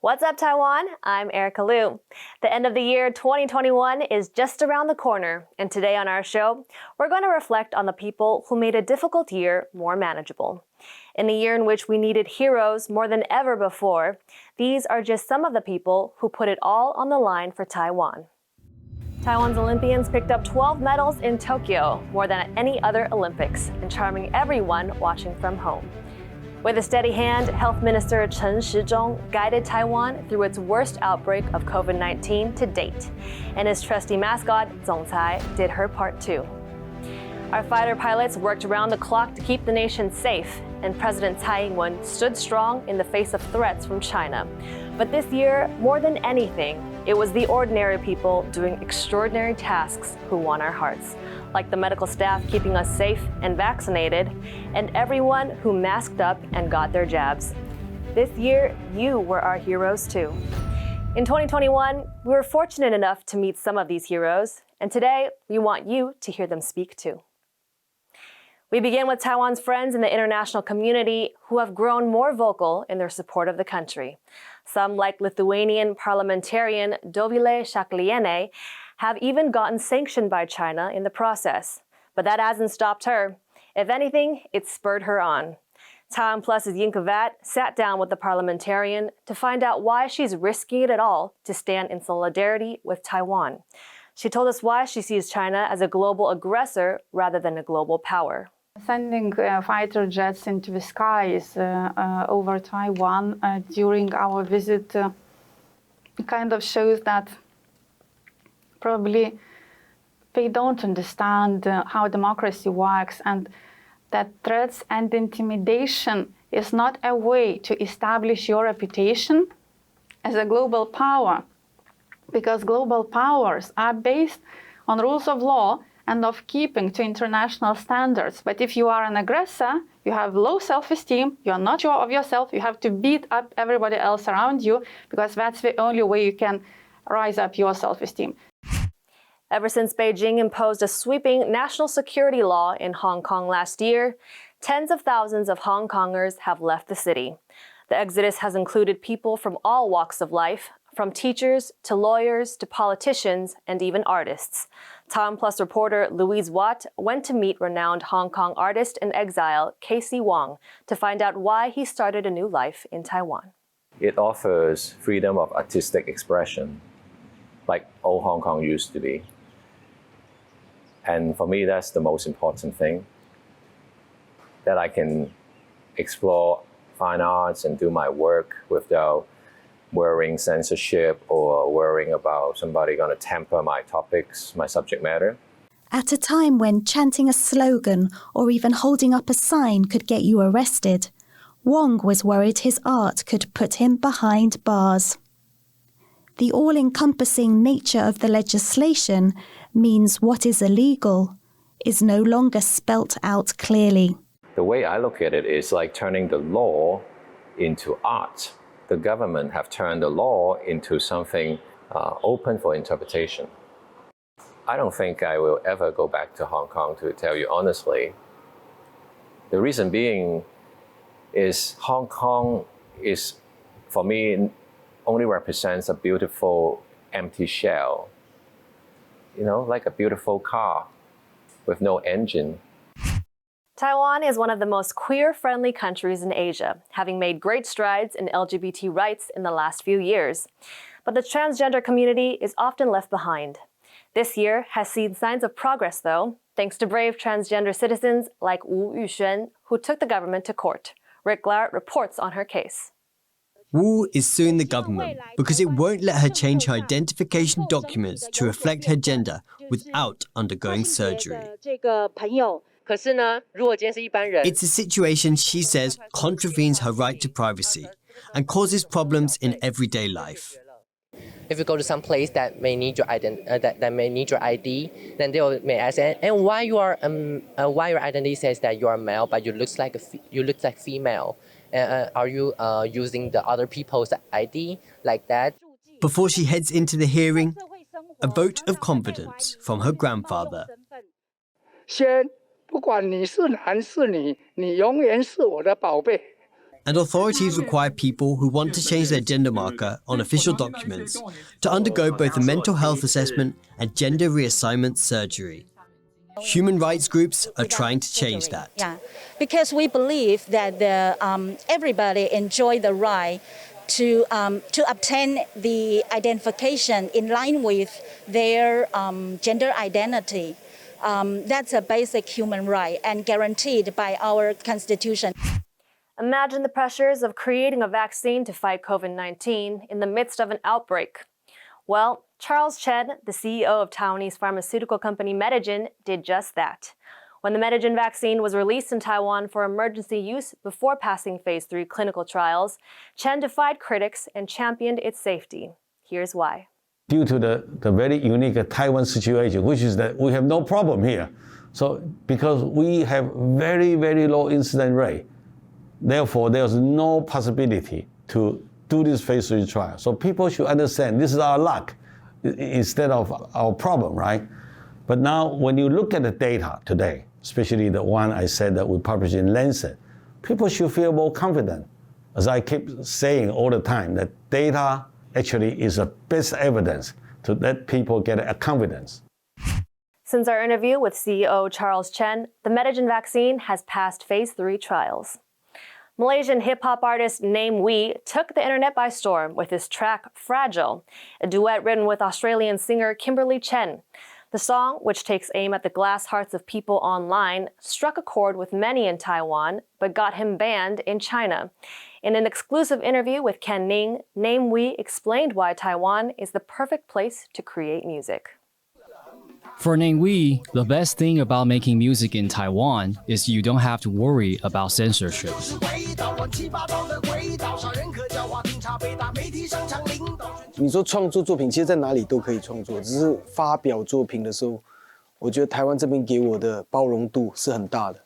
What's up, Taiwan? I'm Erika Liu. The end of the year 2021 is just around the corner, and today on our show, we're going to reflect on the people who made a difficult year more manageable. In a year in which we needed heroes more than ever before, these are just some of the people who put it all on the line for Taiwan. Taiwan's Olympians picked up 12 medals in Tokyo, more than at any other Olympics, and charming everyone watching from home. With a steady hand, Health Minister Chen guided Taiwan through its worst outbreak of COVID-19 to date, and his trusty mascot, Zongcai, did her part too. Our fighter pilots worked around the clock to keep the nation safe, and President Tsai Ing-wen stood strong in the face of threats from China. But this year, more than anything, it was the ordinary people doing extraordinary tasks who won our hearts, like the medical staff keeping us safe and vaccinated, and everyone who masked up and got their jabs. This year, you were our heroes too. In 2021, we were fortunate enough to meet some of these heroes, and today we want you to hear them speak too. We begin with Taiwan's friends in the international community who have grown more vocal in their support of the country. Some, like Lithuanian parliamentarian Dovilė Šakalienė, have even gotten sanctioned by China in the process. But that hasn't stopped her. If anything, it spurred her on. TaiwanPlus's Yinka sat down with the parliamentarian to find out why she's risking it all to stand in solidarity with Taiwan. She told us why she sees China as a global aggressor rather than a global power. Sending fighter jets into the skies over Taiwan during our visit kind of shows that probably they don't understand how democracy works, and that threats and intimidation is not a way to establish your reputation as a global power, because global powers are based on rules of law and of keeping to international standards. But if you are an aggressor, you have low self-esteem, you are not sure of yourself, you have to beat up everybody else around you, because that's the only way you can rise up your self-esteem. Ever since Beijing imposed a sweeping national security law in Hong Kong last year, tens of thousands of Hong Kongers have left the city. The exodus has included people from all walks of life, from teachers to lawyers to politicians and even artists. TaiwanPlus reporter Louise Watt went to meet renowned Hong Kong artist in exile Kasey Wong to find out why he started a new life in Taiwan. It offers freedom of artistic expression, like old Hong Kong used to be. And for me, that's the most important thing, that I can explore fine arts and do my work without worrying censorship or worrying about somebody going to temper my topics, my subject matter. At a time when chanting a slogan or even holding up a sign could get you arrested, Wong was worried his art could put him behind bars. The all-encompassing nature of the legislation means what is illegal is no longer spelt out clearly. The way I look at it is like turning the law into art. The government have turned the law into something open for interpretation. I don't think I will ever go back to Hong Kong, to tell you honestly. The reason being is Hong Kong is, for me, only represents a beautiful empty shell. You know, like a beautiful car with no engine. Taiwan is one of the most queer-friendly countries in Asia, having made great strides in LGBT rights in the last few years. But the transgender community is often left behind. This year has seen signs of progress, though, thanks to brave transgender citizens like Yu-hsuan, who took the government to court. Rick Glart reports on her case. Wu is suing the government because it won't let her change her identification documents to reflect her gender without undergoing surgery. It's a situation she says contravenes her right to privacy and causes problems in everyday life. If you go to some place that may need your ID, then they may ask, and why your identity says that you are male, but you look like female. Are you using the other people's ID like that? Before she heads into the hearing, a vote of confidence from her grandfather. 先不管你是男是女，你永远是我的宝贝。and authorities require people who want to change their gender marker on official documents to undergo both a mental health assessment and gender reassignment surgery. Human rights groups are trying to change that. Yeah, because we believe that everybody enjoy the right to obtain the identification in line with their gender identity. That's a basic human right and guaranteed by our Constitution. Imagine the pressures of creating a vaccine to fight COVID-19 in the midst of an outbreak. Well, Charles Chen, the CEO of Taiwanese pharmaceutical company Medigen, did just that. When the Medigen vaccine was released in Taiwan for emergency use before passing phase 3 clinical trials, Chen defied critics and championed its safety. Here's why. Due to the very unique Taiwan situation, which is that we have no problem here. So because we have very, very low incident rate, therefore there's no possibility to do this phase 3 trial. So people should understand this is our luck instead of our problem, right? But now when you look at the data today, especially the one I said that we published in Lancet, people should feel more confident. As I keep saying all the time, that data actually is the best evidence to let people get a confidence. Since our interview with CEO Charles Chen, the Medigen vaccine has passed phase 3 trials. Malaysian hip-hop artist Namewee took the internet by storm with his track Fragile, a duet written with Australian singer Kimberly Chen. The song, which takes aim at the glass hearts of people online, struck a chord with many in Taiwan, but got him banned in China. In an exclusive interview with Ken Ning, Namewee explained why Taiwan is the perfect place to create music. For Namewee, the best thing about making music in Taiwan is you don't have to worry about censorship. 你说创作作品，其实在哪里都可以创作，只是发表作品的时候，我觉得台湾这边给我的包容度是很大的。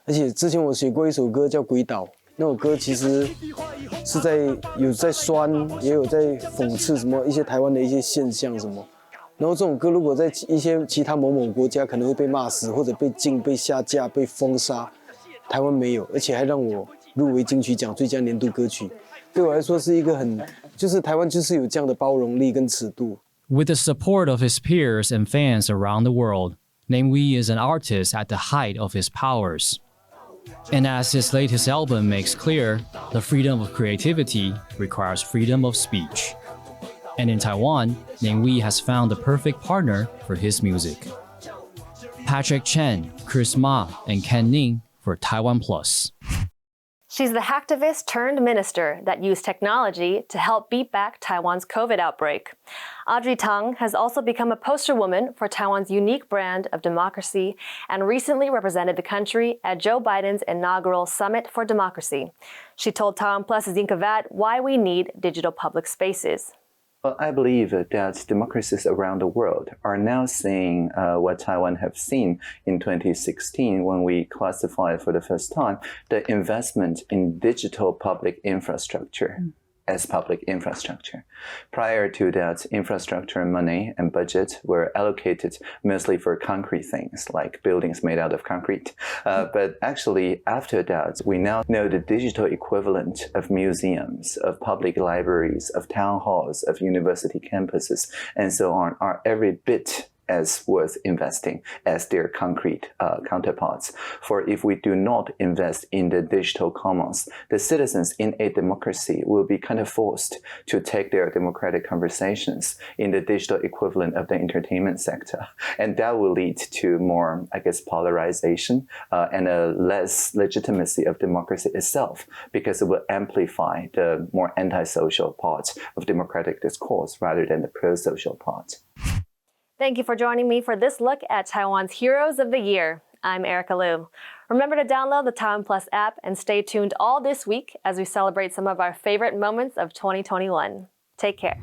而且之前我写过一首歌叫《鬼岛》，那首歌其实是有在酸，也有在讽刺什么一些台湾的一些现象什么。然后这种歌如果在一些其他某国家可能会被骂死，或者被禁、被下架、被封杀，台湾没有，而且还让我入围金曲奖最佳年度歌曲。对我来说是一个就是台湾就是有这样的包容力跟尺度。With the support of his peers and fans around the world, Namewee is an artist at the height of his powers. And as his latest album makes clear, the freedom of creativity requires freedom of speech. And in Taiwan, Namewee has found the perfect partner for his music. Patrick Chen, Chris Ma, and Ken Ning for TaiwanPlus. She's the Hacktivist-turned-Minister that used technology to help beat back Taiwan's COVID outbreak. Audrey Tang has also become a poster woman for Taiwan's unique brand of democracy and recently represented the country at Joe Biden's inaugural Summit for Democracy. She told TaiwanPlus Zinkavat why we need digital public spaces. Well, I believe that democracies around the world are now seeing what Taiwan have seen in 2016 when we classified for the first time the investment in digital public infrastructure as public infrastructure. Prior to that, infrastructure money and budget were allocated mostly for concrete things like buildings made out of concrete. But actually, after that, we now know the digital equivalent of museums, of public libraries, of town halls, of university campuses, and so on are every bit as worth investing as their concrete counterparts. For if we do not invest in the digital commons, the citizens in a democracy will be kind of forced to take their democratic conversations in the digital equivalent of the entertainment sector. And that will lead to more, I guess, polarization and a less legitimacy of democracy itself, because it will amplify the more antisocial parts of democratic discourse rather than the pro-social part. Thank you for joining me for this look at Taiwan's Heroes of the Year. I'm Erika Liu. Remember to download the TaiwanPlus app and stay tuned all this week as we celebrate some of our favorite moments of 2021. Take care.